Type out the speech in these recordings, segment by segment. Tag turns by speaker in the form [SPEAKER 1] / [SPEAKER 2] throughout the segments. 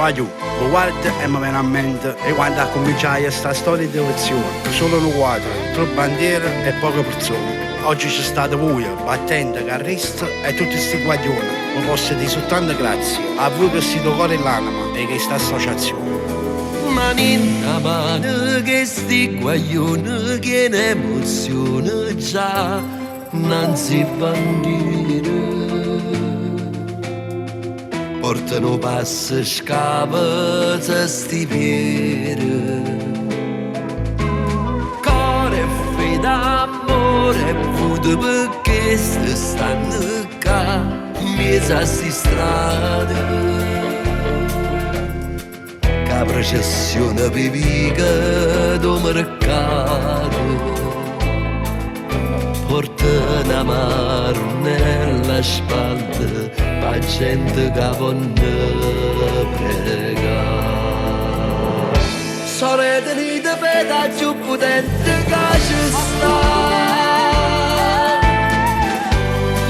[SPEAKER 1] va giù, lo guardo e mi viene a mente e quando ha cominciato questa storia di elezione, solo noi quattro, tre bandiere e poche persone. Oggi c'è stata voi, battente, carrista e tutti questi guaglioni. Vi posso dire soltanto grazie a voi che siete cuore e l'anima e questa associazione.
[SPEAKER 2] Mani in mano che sti guaglioni che ne emozione già non si bandiere. Portano passe scava se sti piede. Core fede amore vudo perché se stanno qua mezzo a sti strade. La processione vivica do mercato porta una mano nella spalla pa gente che può pregare. Sorelle di peta più potente che ci sta,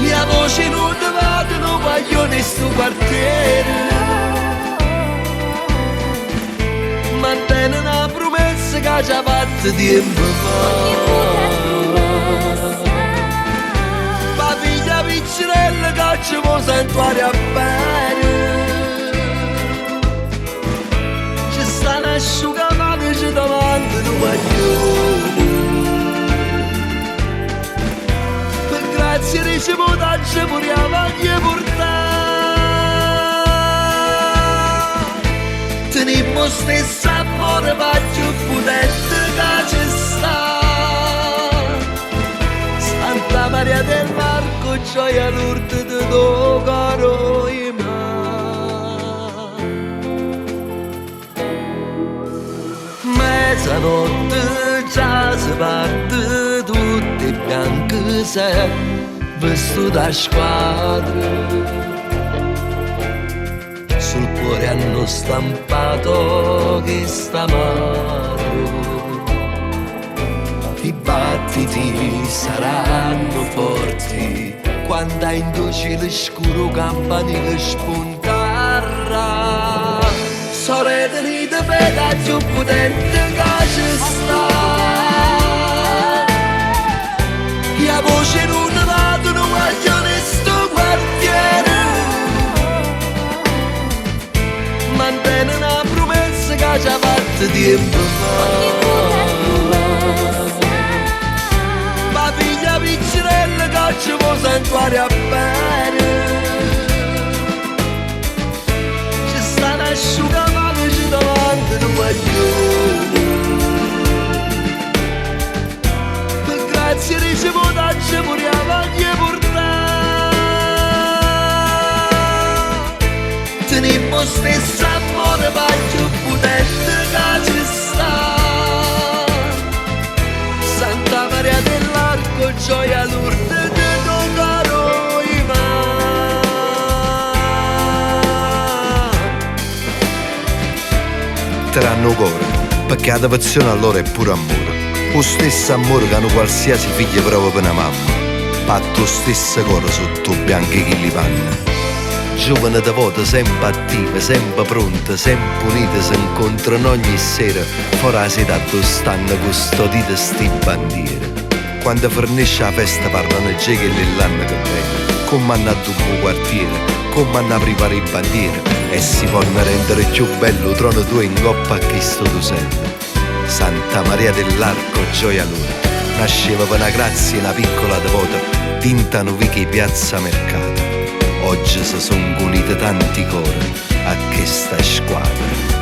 [SPEAKER 2] la voce non va che non vogliono in sto quartiere. Mantene una promessa che ci ha fatto tempo fa. Ma figlia piccinella che ci può santuario a bene. Ci sta un'asciugamano che ci davanti un maglione. Per grazie ricevuta ci pure a maglia portare. Tenimmo stesso amore ma più potente che ci sta. Santa Maria del Marco, gioia lourde di tuo caro imam. Mezzanotte già si parte tutti bianchi se vestito da squadra. Sul cuore hanno stampato che sta amaro. I battiti saranno forti quando a indocile scuro campanile spuntarra. Sorelle di peta più potente che ci sta, la voce non va che non vogliono in sto quartiere. Mantene una promessa che ci ha fatto tempo fa. Ma figlia piccinella che ci può santuario a bene. Ci sta un'asciugamano che ci davanti un maglione. Per grazie ricevuta ci pure a maglia portare. Tenimmo stesso amore ma più potente che ci sta. Santa Maria dell'Arco, gioia lourde di tuo caro imam.
[SPEAKER 3] Tranno cuore, perché la devozione allora è pure amore. Lo stesso amore che hanno qualsiasi figlio prova per una mamma. Patto stesso cuore sotto bianchi che li panna. Giovane devota, sempre attiva, sempre pronta, sempre unita, si incontrano ogni sera, fuori la sera dove stanno custodite sti bandiere. Quando fornisce la festa parlano già che l'anno che viene, come hanno a tuo quartiere, come hanno a preparare i bandiere, e si possono rendere più bello trono tu in coppa a chi sto tu sei. Santa Maria dell'Arco, gioia loro, nasceva per una grazia una piccola devota, tintano vichi piazza mercato. Oggi si sono uniti tanti cori a questa squadra.